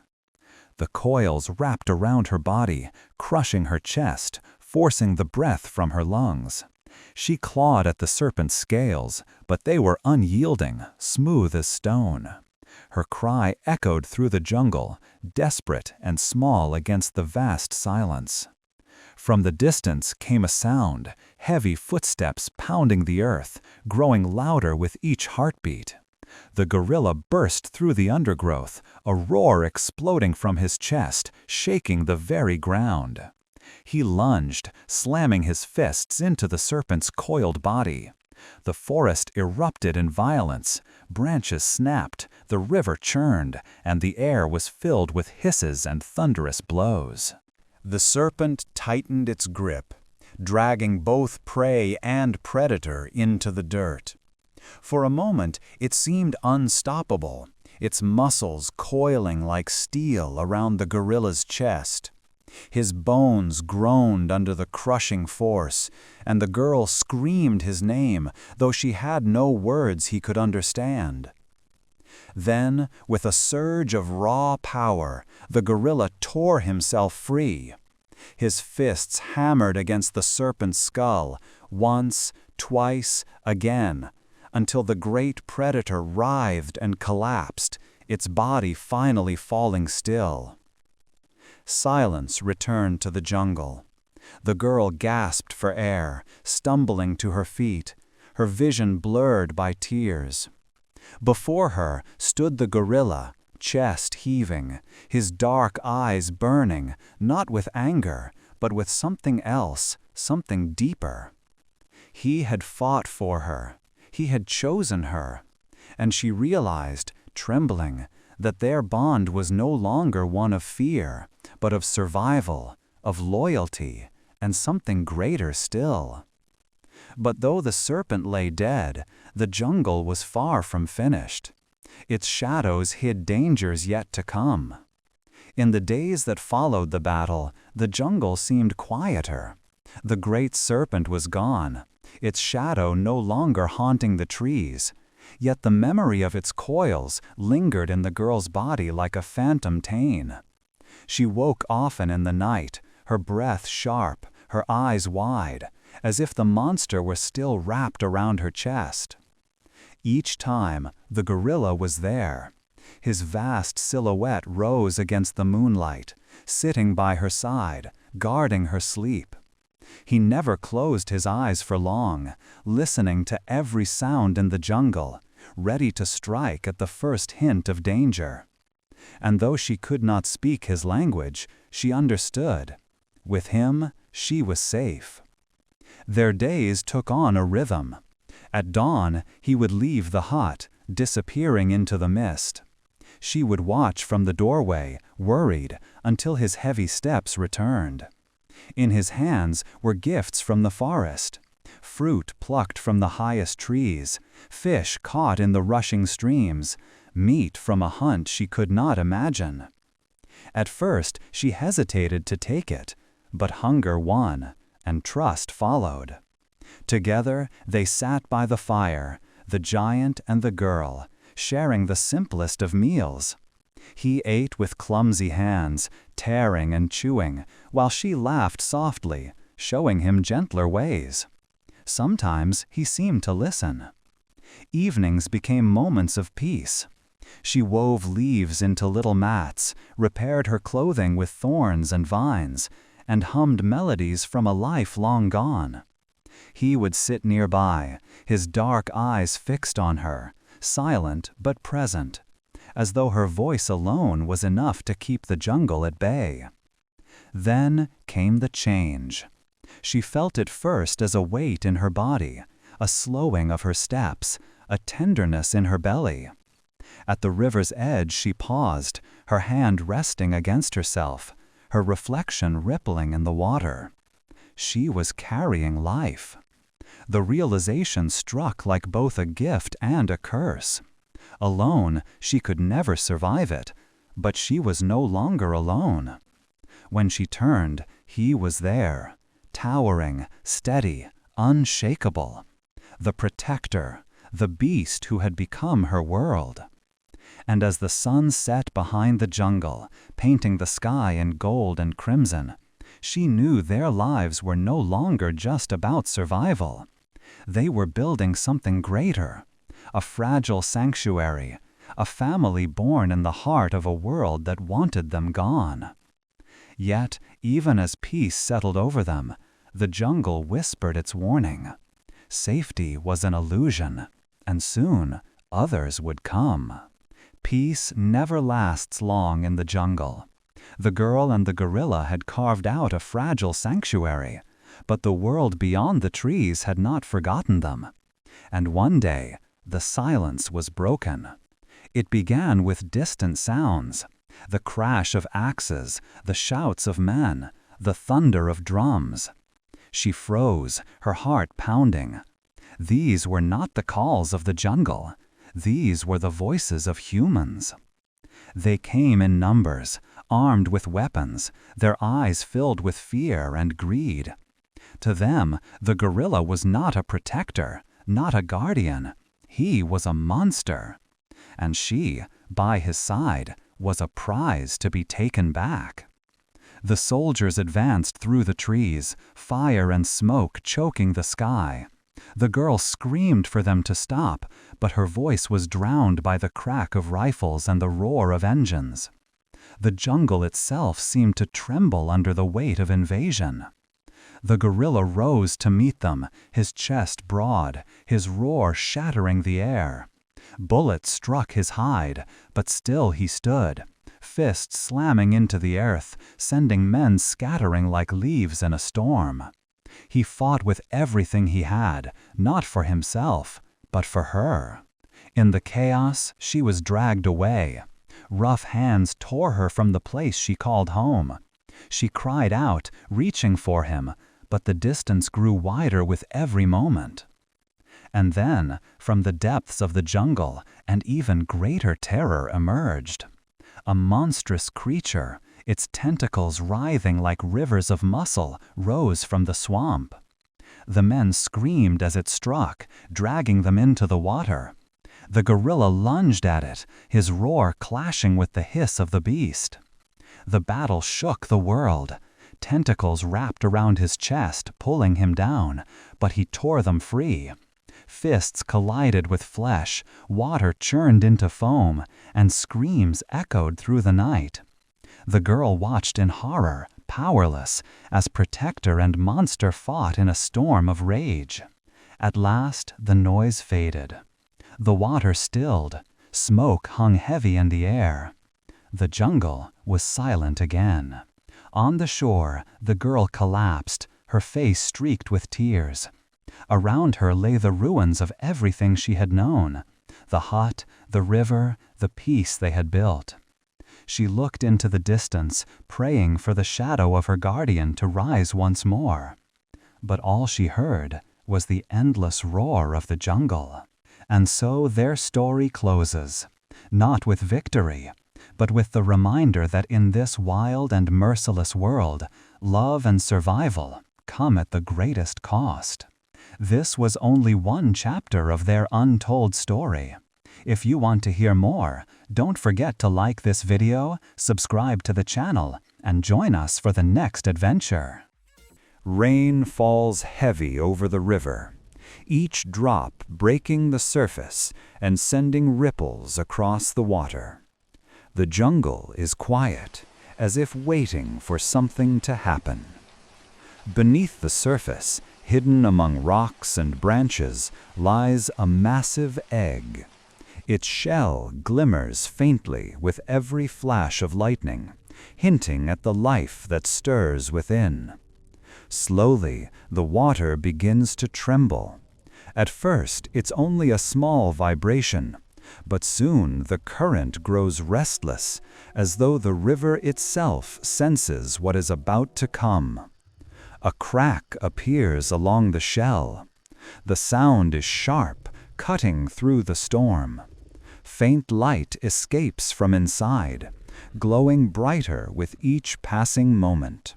The coils wrapped around her body, crushing her chest, forcing the breath from her lungs. She clawed at the serpent's scales, but they were unyielding, smooth as stone. Her cry echoed through the jungle, desperate and small against the vast silence. From the distance came a sound, heavy footsteps pounding the earth, growing louder with each heartbeat. The gorilla burst through the undergrowth, a roar exploding from his chest, shaking the very ground. He lunged, slamming his fists into the serpent's coiled body. The forest erupted in violence, branches snapped, the river churned, and the air was filled with hisses and thunderous blows. The serpent tightened its grip, dragging both prey and predator into the dirt. For a moment, it seemed unstoppable, its muscles coiling like steel around the gorilla's chest. His bones groaned under the crushing force, and the girl screamed his name, though she had no words he could understand. Then, with a surge of raw power, the gorilla tore himself free. His fists hammered against the serpent's skull, once, twice, again, until the great predator writhed and collapsed, its body finally falling still. Silence returned to the jungle. The girl gasped for air, stumbling to her feet, her vision blurred by tears. Before her stood the gorilla, chest heaving, his dark eyes burning, not with anger, but with something else, something deeper. He had fought for her. He had chosen her. And she realized, trembling, that their bond was no longer one of fear, but of survival, of loyalty, and something greater still. But though the serpent lay dead, the jungle was far from finished. Its shadows hid dangers yet to come. In the days that followed the battle, the jungle seemed quieter. The great serpent was gone, its shadow no longer haunting the trees. Yet the memory of its coils lingered in the girl's body like a phantom pain. She woke often in the night, her breath sharp, her eyes wide, as if the monster were still wrapped around her chest. Each time, the gorilla was there. His vast silhouette rose against the moonlight, sitting by her side, guarding her sleep. He never closed his eyes for long, listening to every sound in the jungle, ready to strike at the first hint of danger. And though she could not speak his language, she understood. With him, she was safe. Their days took on a rhythm. At dawn, he would leave the hut, disappearing into the mist. She would watch from the doorway, worried, until his heavy steps returned. In his hands were gifts from the forest, fruit plucked from the highest trees, fish caught in the rushing streams, meat from a hunt she could not imagine. At first, she hesitated to take it, but hunger won, and trust followed. Together, they sat by the fire, the giant and the girl, sharing the simplest of meals. He ate with clumsy hands, tearing and chewing, while she laughed softly, showing him gentler ways. Sometimes he seemed to listen. Evenings became moments of peace. She wove leaves into little mats, repaired her clothing with thorns and vines, and hummed melodies from a life long gone. He would sit nearby, his dark eyes fixed on her, silent but present, as though her voice alone was enough to keep the jungle at bay. Then came the change. She felt it first as a weight in her body, a slowing of her steps, a tenderness in her belly. At the river's edge she paused, her hand resting against herself, her reflection rippling in the water. She was carrying life. The realization struck like both a gift and a curse. Alone, she could never survive it, but she was no longer alone. When she turned, he was there, towering, steady, unshakable. The protector, the beast who had become her world. And as the sun set behind the jungle, painting the sky in gold and crimson, She knew their lives were no longer just about survival. They were building something greater, a fragile sanctuary, a family born in the heart of a world that wanted them gone. Yet, even as peace settled over them, the jungle whispered its warning. Safety was an illusion, and soon others would come. Peace never lasts long in the jungle. The girl and the gorilla had carved out a fragile sanctuary, but the world beyond the trees had not forgotten them. And one day, the silence was broken. It began with distant sounds, the crash of axes, the shouts of men, the thunder of drums. She froze, her heart pounding. These were not the calls of the jungle. These were the voices of humans. They came in numbers, armed with weapons, their eyes filled with fear and greed. To them, the gorilla was not a protector, not a guardian. He was a monster. And she, by his side, was a prize to be taken back. The soldiers advanced through the trees, fire and smoke choking the sky. The girl screamed for them to stop, but her voice was drowned by the crack of rifles and the roar of engines. The jungle itself seemed to tremble under the weight of invasion. The gorilla rose to meet them, his chest broad, his roar shattering the air. Bullets struck his hide, but still he stood, fists slamming into the earth, sending men scattering like leaves in a storm. He fought with everything he had, not for himself, but for her. In the chaos, she was dragged away. Rough hands tore her from the place she called home. She cried out, reaching for him, but the distance grew wider with every moment. And then, from the depths of the jungle, an even greater terror emerged. A monstrous creature, its tentacles writhing like rivers of muscle, rose from the swamp. The men screamed as it struck, dragging them into the water. The gorilla lunged at it, his roar clashing with the hiss of the beast. The battle shook the world. Tentacles wrapped around his chest, pulling him down, but he tore them free. Fists collided with flesh, water churned into foam, and screams echoed through the night. The girl watched in horror, powerless, as protector and monster fought in a storm of rage. At last, the noise faded. The water stilled, smoke hung heavy in the air. The jungle was silent again. On the shore, the girl collapsed, her face streaked with tears. Around her lay the ruins of everything she had known, the hut, the river, the peace they had built. She looked into the distance, praying for the shadow of her guardian to rise once more. But all she heard was the endless roar of the jungle. And so their story closes, not with victory, but with the reminder that in this wild and merciless world, love and survival come at the greatest cost. This was only one chapter of their untold story. If you want to hear more, don't forget to like this video, subscribe to the channel, and join us for the next adventure. Rain falls heavy over the river, each drop breaking the surface and sending ripples across the water. The jungle is quiet, as if waiting for something to happen. Beneath the surface, hidden among rocks and branches, lies a massive egg. Its shell glimmers faintly with every flash of lightning, hinting at the life that stirs within. Slowly, the water begins to tremble. At first, it's only a small vibration, but soon the current grows restless, as though the river itself senses what is about to come. A crack appears along the shell. The sound is sharp, cutting through the storm. Faint light escapes from inside, glowing brighter with each passing moment.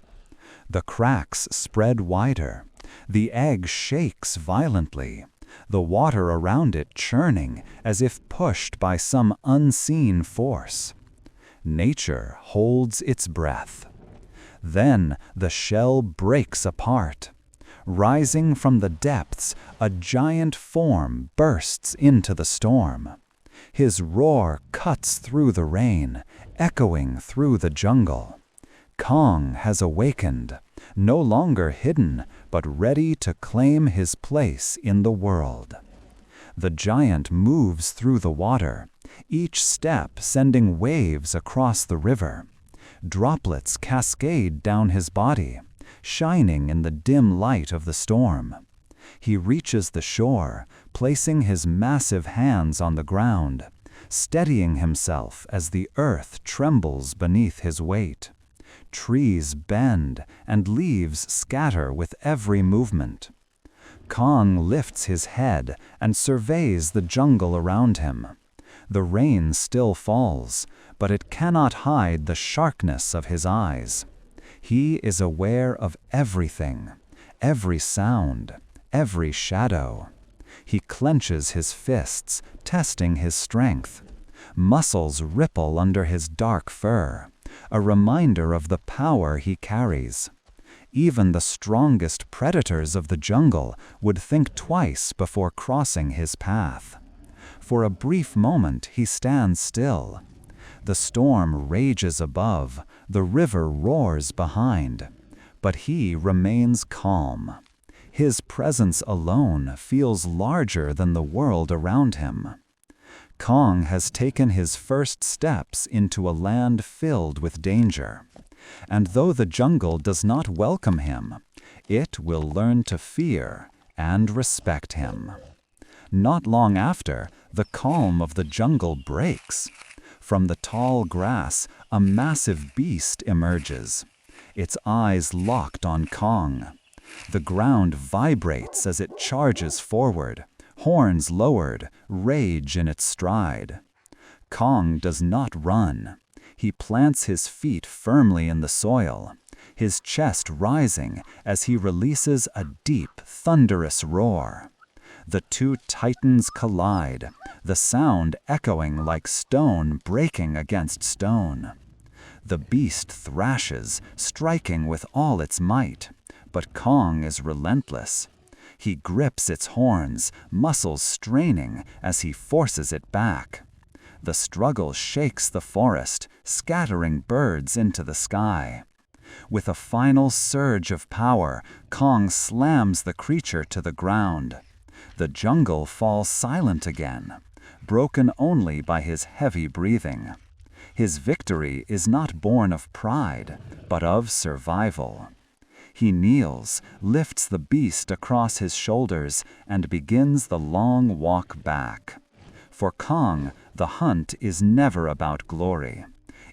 The cracks spread wider. The egg shakes violently, the water around it churning as if pushed by some unseen force. Nature holds its breath. Then the shell breaks apart. Rising from the depths, a giant form bursts into the storm. His roar cuts through the rain, echoing through the jungle. Kong has awakened, no longer hidden, but ready to claim his place in the world. The giant moves through the water, each step sending waves across the river. Droplets cascade down his body, shining in the dim light of the storm. He reaches the shore, placing his massive hands on the ground, steadying himself as the earth trembles beneath his weight. Trees bend and leaves scatter with every movement. Kong lifts his head and surveys the jungle around him. The rain still falls, but it cannot hide the sharpness of his eyes. He is aware of everything, every sound, every shadow. He clenches his fists, testing his strength. Muscles ripple under his dark fur, a reminder of the power he carries. Even the strongest predators of the jungle would think twice before crossing his path. For a brief moment he stands still. The storm rages above, the river roars behind, but he remains calm. His presence alone feels larger than the world around him. Kong has taken his first steps into a land filled with danger. And though the jungle does not welcome him, it will learn to fear and respect him. Not long after, the calm of the jungle breaks. From the tall grass, a massive beast emerges, its eyes locked on Kong. The ground vibrates as it charges forward, horns lowered, rage in its stride. Kong does not run. He plants his feet firmly in the soil, his chest rising as he releases a deep, thunderous roar. The two titans collide, the sound echoing like stone breaking against stone. The beast thrashes, striking with all its might, but Kong is relentless. He grips its horns, muscles straining as he forces it back. The struggle shakes the forest, scattering birds into the sky. With a final surge of power, Kong slams the creature to the ground. The jungle falls silent again, broken only by his heavy breathing. His victory is not born of pride, but of survival. He kneels, lifts the beast across his shoulders, and begins the long walk back. For Kong, the hunt is never about glory.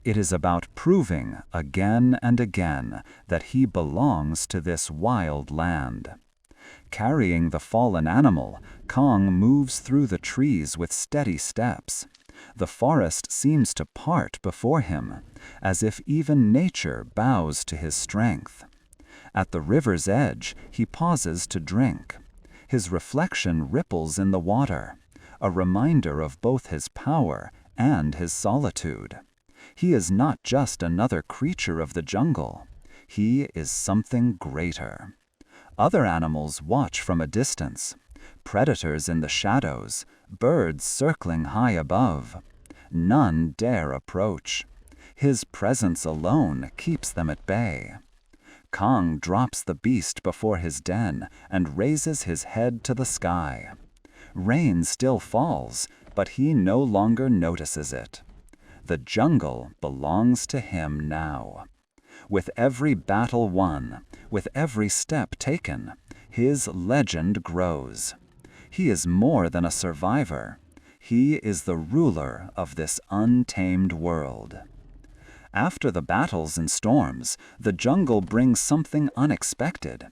It is about proving, again and again, that he belongs to this wild land. Carrying the fallen animal, Kong moves through the trees with steady steps. The forest seems to part before him, as if even nature bows to his strength. At the river's edge, he pauses to drink. His reflection ripples in the water, a reminder of both his power and his solitude. He is not just another creature of the jungle. He is something greater. Other animals watch from a distance. Predators in the shadows, birds circling high above. None dare approach. His presence alone keeps them at bay. Kong drops the beast before his den and raises his head to the sky. Rain still falls, but he no longer notices it. The jungle belongs to him now. With every battle won, with every step taken, his legend grows. He is more than a survivor. He is the ruler of this untamed world. After the battles and storms, the jungle brings something unexpected.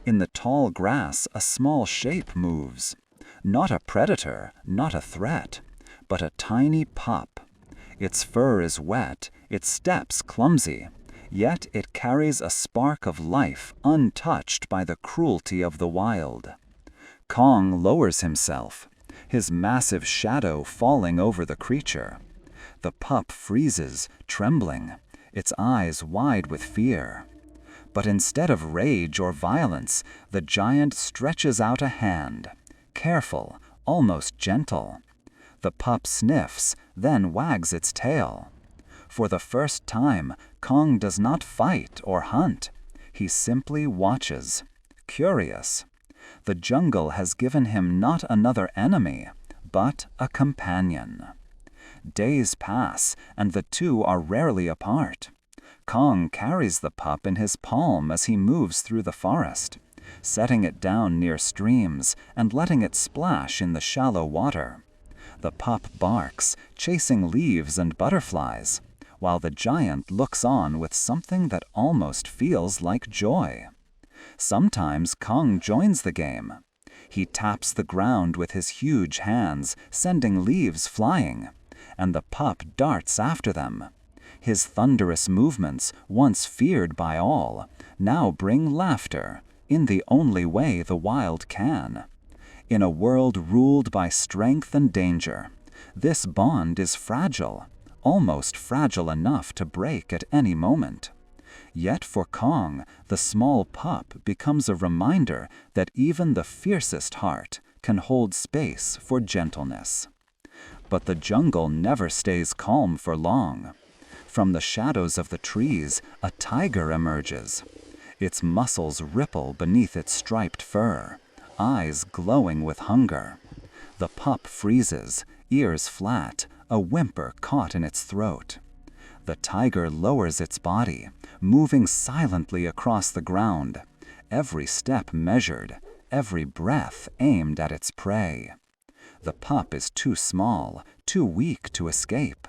In the tall grass, a small shape moves. Not a predator, not a threat, but a tiny pup. Its fur is wet, its steps clumsy, yet it carries a spark of life untouched by the cruelty of the wild. Kong lowers himself, his massive shadow falling over the creature. The pup freezes, trembling, its eyes wide with fear. But instead of rage or violence, the giant stretches out a hand, careful, almost gentle. The pup sniffs, then wags its tail. For the first time, Kong does not fight or hunt. He simply watches, curious. The jungle has given him not another enemy, but a companion. Days pass, and the two are rarely apart. Kong carries the pup in his palm as he moves through the forest, setting it down near streams and letting it splash in the shallow water. The pup barks, chasing leaves and butterflies, while the giant looks on with something that almost feels like joy. Sometimes Kong joins the game. He taps the ground with his huge hands, sending leaves flying, and the pup darts after them. His thunderous movements, once feared by all, now bring laughter, in the only way the wild can. In a world ruled by strength and danger, this bond is fragile, almost fragile enough to break at any moment. Yet for Kong, the small pup becomes a reminder that even the fiercest heart can hold space for gentleness. But the jungle never stays calm for long. From the shadows of the trees, a tiger emerges. Its muscles ripple beneath its striped fur, eyes glowing with hunger. The pup freezes, ears flat, a whimper caught in its throat. The tiger lowers its body, moving silently across the ground, every step measured, every breath aimed at its prey. The pup is too small, too weak to escape.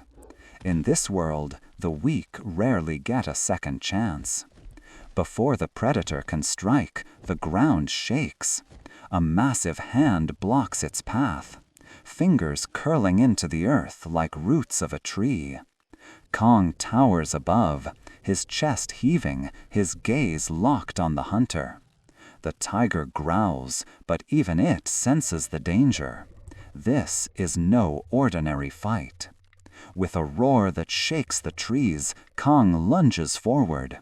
In this world, the weak rarely get a second chance. Before the predator can strike, the ground shakes. A massive hand blocks its path, fingers curling into the earth like roots of a tree. Kong towers above, his chest heaving, his gaze locked on the hunter. The tiger growls, but even it senses the danger. This is no ordinary fight. With a roar that shakes the trees, Kong lunges forward.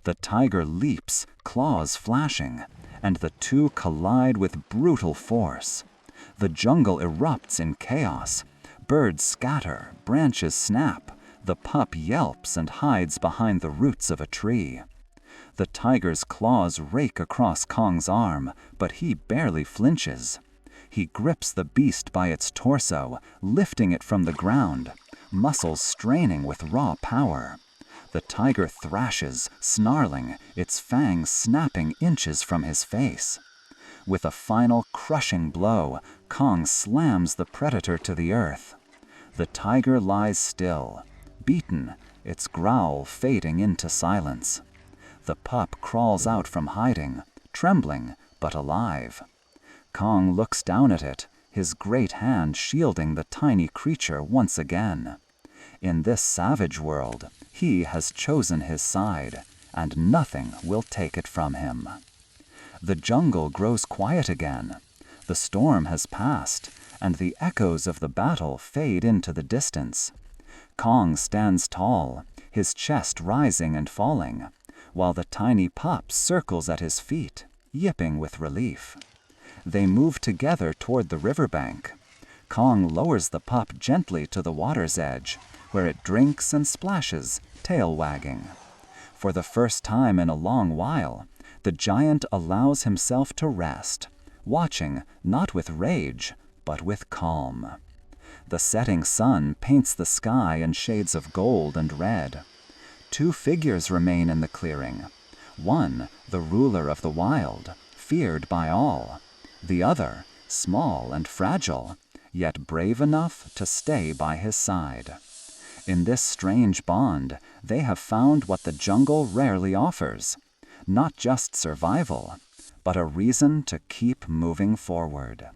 The tiger leaps, claws flashing, and the two collide with brutal force. The jungle erupts in chaos. Birds scatter, branches snap. The pup yelps and hides behind the roots of a tree. The tiger's claws rake across Kong's arm, but he barely flinches. He grips the beast by its torso, lifting it from the ground, muscles straining with raw power. The tiger thrashes, snarling, its fangs snapping inches from his face. With a final crushing blow, Kong slams the predator to the earth. The tiger lies still, beaten, its growl fading into silence. The pup crawls out from hiding, trembling but alive. Kong looks down at it, his great hand shielding the tiny creature once again. In this savage world, he has chosen his side, and nothing will take it from him. The jungle grows quiet again. The storm has passed, and the echoes of the battle fade into the distance. Kong stands tall, his chest rising and falling, while the tiny pup circles at his feet, yipping with relief. They move together toward the riverbank. Kong lowers the pup gently to the water's edge, where it drinks and splashes, tail wagging. For the first time in a long while, the giant allows himself to rest, watching not with rage, but with calm. The setting sun paints the sky in shades of gold and red. Two figures remain in the clearing. One, the ruler of the wild, feared by all. The other, small and fragile, yet brave enough to stay by his side. In this strange bond, they have found what the jungle rarely offers. Not just survival, but a reason to keep moving forward.